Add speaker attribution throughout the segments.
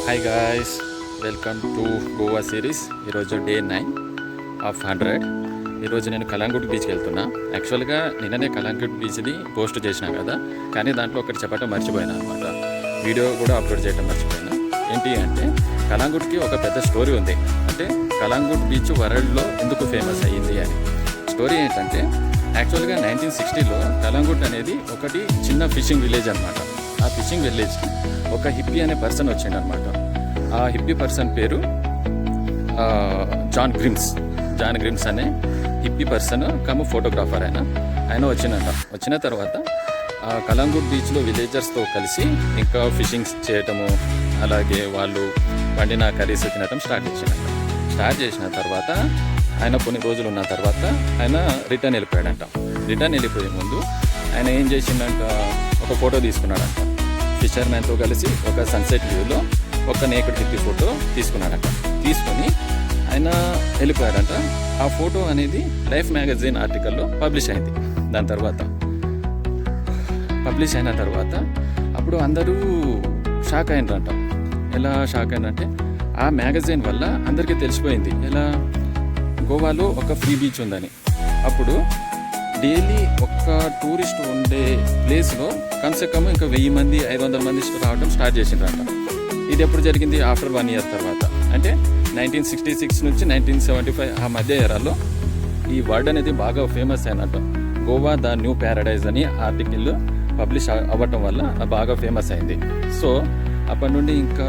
Speaker 1: Hi guys, welcome to Goa series. ఈరోజు day 9 of 100. ఈరోజు నేను కలంగుట్ బీచ్కి వెళ్తున్నా. యాక్చువల్గా నిన్ననే కలంగుట్ బీచ్ది పోస్ట్ చేసినా కదా, కానీ దాంట్లో ఒకటి చెప్పడం మర్చిపోయినా అనమాట. వీడియో కూడా అప్లోడ్ చేయడం మర్చిపోయినా. ఏంటి అంటే కలంగుట్కి ఒక పెద్ద స్టోరీ ఉంది. అంటే కలంగుట్ బీచ్ వరల్డ్లో ఎందుకు ఫేమస్ అయ్యింది అని. స్టోరీ ఏంటంటే యాక్చువల్గా 1960లో కలంగుట్ అనేది ఒకటి చిన్న ఫిషింగ్ విలేజ్ అనమాట. ఆ ఫిషింగ్ విలేజ్కి ఒక హిప్పీ అనే పర్సన్ వచ్చిండు అనమాట. ఆ హిప్పీ పర్సన్ పేరు జాన్ గ్రిమ్స్ అనే హిప్పీ పర్సన్ ఫోటోగ్రాఫర్. ఆయన వచ్చిన తర్వాత కలంగుట్ బీచ్లో విలేజర్స్తో కలిసి ఇంకా ఫిషింగ్స్ చేయటము, అలాగే వాళ్ళు వండిన కర్రీస్ తినటం స్టార్ట్ చేసిన తర్వాత ఆయన కొన్ని రోజులు ఉన్న తర్వాత ఆయన రిటర్న్ వెళ్ళిపోయే ముందు ఆయన ఏం చేసిందంట, ఒక ఫోటో తీసుకున్నాడంట. ఫిషర్మ్యాన్తో కలిసి ఒక సన్సెట్ వ్యూలో ఒక నేకెడ్ హిప్పీ ఫోటో తీసుకొని ఆయన వెళ్ళిపోయాడంట. ఆ ఫోటో అనేది లైఫ్ మ్యాగజైన్ ఆర్టికల్లో పబ్లిష్ అయింది. దాని తర్వాత పబ్లిష్ అయిన తర్వాత అప్పుడు అందరూ షాక్ అయినారంట. ఎలా షాక్ అయినంటే ఆ మ్యాగజైన్ వల్ల అందరికీ తెలిసిపోయింది ఎలా గోవాలో ఒక ఫ్రీ బీచ్ ఉందని. అప్పుడు డైలీ ఒక్క టూరిస్ట్ ఉండే ప్లేస్లో కమ్సే కమ్ ఇంకా 1000 మంది 500 మంది రావడం స్టార్ట్ చేసిండ్రంట. ఇది ఎప్పుడు జరిగింది? ఆఫ్టర్ 1 year తర్వాత, అంటే 1966 నుంచి 1975 ఆ మధ్య ఎరాలో ఈ వర్డ్ అనేది బాగా ఫేమస్ అయినట్టు. గోవా ద న్యూ ప్యారడైజ్ అని ఆర్టికల్ పబ్లిష్ అవ్వటం వల్ల బాగా ఫేమస్ అయింది. సో అప్పటి నుండి ఇంకా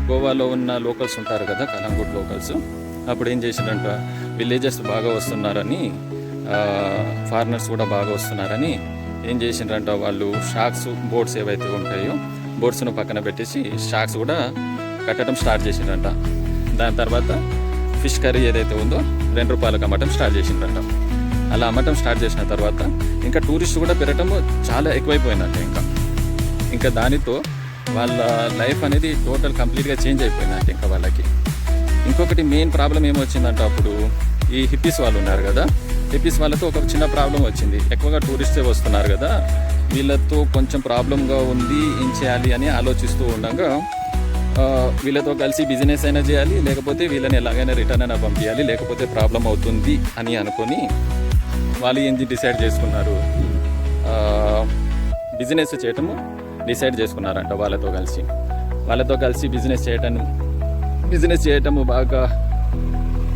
Speaker 1: గోవాలో ఉన్న లోకల్స్ ఉంటారు కదా, కలంగుట్ లోకల్స్, అప్పుడు ఏం చేసిందంట, విలేజర్స్ బాగా వస్తున్నారని, ఫారినర్స్ కూడా బాగా వస్తున్నారని ఏం చేసిండ్రంట, వాళ్ళు షాక్స్ బోట్స్ ఏవైతే ఉంటాయో బోట్స్ను పక్కన పెట్టేసి షాక్స్ కూడా కట్టడం స్టార్ట్ చేసిండ్రంట. దాని తర్వాత ఫిష్ కర్రీ ఏదైతే ఉందో ₹2 అమ్మటం స్టార్ట్ చేసిండ్రంట. అలా అమ్మటం స్టార్ట్ చేసిన తర్వాత ఇంకా టూరిస్ట్ కూడా పెరగటం చాలా ఎక్కువైపోయిందంట. ఇంకా దానితో వాళ్ళ లైఫ్ అనేది టోటల్ కంప్లీట్గా చేంజ్ అయిపోయిందంట. ఇంకా వాళ్ళకి ఇంకొకటి మెయిన్ ప్రాబ్లం ఏమొచ్చిందంటే, అప్పుడు ఈ హిప్పీస్ వాళ్ళు ఉన్నారు కదా, హిప్పీస్ వాళ్ళతో ఒక చిన్న ప్రాబ్లం వచ్చింది. ఎక్కువగా టూరిస్టే వస్తున్నారు కదా, వీళ్ళతో కొంచెం ప్రాబ్లంగా ఉంది, ఏం చేయాలి అని ఆలోచిస్తూ ఉండగా వీళ్ళతో కలిసి బిజినెస్ అయినా చేయాలి, లేకపోతే వీళ్ళని ఎలాగైనా రిటర్న్ అయినా పంపించాలి, లేకపోతే ప్రాబ్లం అవుతుంది అని అనుకొని వాళ్ళు ఏం డిసైడ్ చేసుకున్నారు, బిజినెస్ చేయటము డిసైడ్ చేసుకున్నారంట. వాళ్ళతో కలిసి బిజినెస్ చేయటము బాగా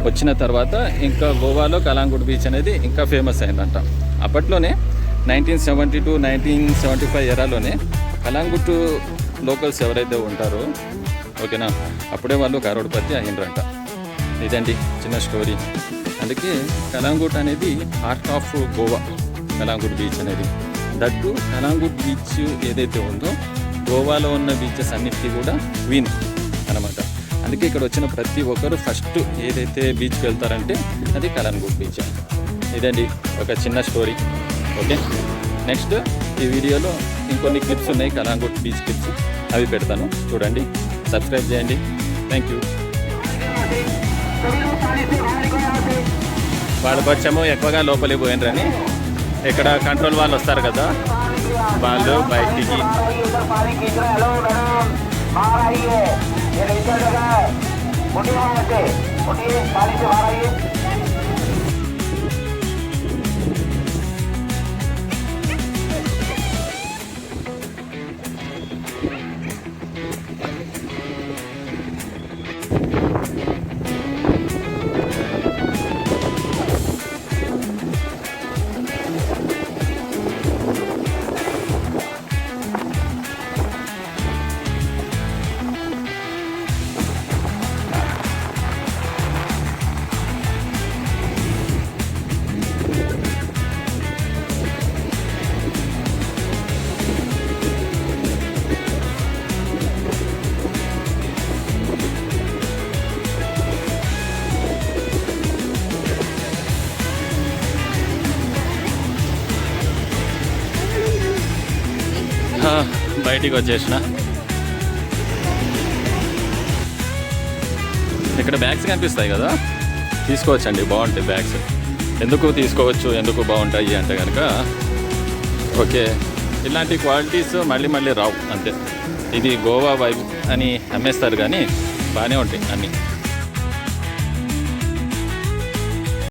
Speaker 1: వచ్చిన తర్వాత ఇంకా గోవాలో కలంగుట్ బీచ్ అనేది ఇంకా ఫేమస్ అయిందంట. అప్పట్లోనే 1972, 1975 ఎరాలోనే కలంగుట్ లోకల్స్ ఎవరైతే ఉంటారో, ఓకేనా, అప్పుడే వాళ్ళు కరోడ్పతి అయ్యిండ్రంట. ఇదండి చిన్న స్టోరీ. అందుకే కలంగుట్ అనేది heart of Goa, Calangute beach అనేది. దట్టు కలంగుట్ బీచ్ ఏదైతే ఉందో గోవాలో ఉన్న బీచెస్ అన్నిటికీ కూడా క్వీన్ అనమాట. అందుకే ఇక్కడ వచ్చిన ప్రతి ఒక్కరు ఫస్ట్ ఏదైతే బీచ్కి వెళ్తారంటే అది కలంగుట్ బీచ్. ఇదండి ఒక చిన్న స్టోరీ. ఓకే, నెక్స్ట్ ఈ వీడియోలో ఇంకొన్ని క్లిప్స్ ఉన్నాయి, కలంగుట్ బీచ్ క్లిప్స్, అవి పెడతాను, చూడండి, సబ్స్క్రైబ్ చేయండి. Thank you. వాళ్ళు కొంచెము ఎక్కువగా లోపలికి పోయినరని ఇక్కడ కంట్రోల్ వాళ్ళు వస్తారు కదా, వాళ్ళు బయటికి బయటికి వచ్చేసిన. ఇక్కడ బ్యాగ్స్ కనిపిస్తాయి కదా, తీసుకోవచ్చండి, బాగుంటాయి బ్యాగ్స్. ఎందుకు తీసుకోవచ్చు, ఎందుకు బాగుంటాయి అంటే కనుక, ఓకే, ఇలాంటి క్వాలిటీస్ మళ్ళీ రావు అంతే. ఇది గోవా వైబ్ అని అమ్మేస్తారు కానీ బాగానే ఉంటాయి అన్నీ.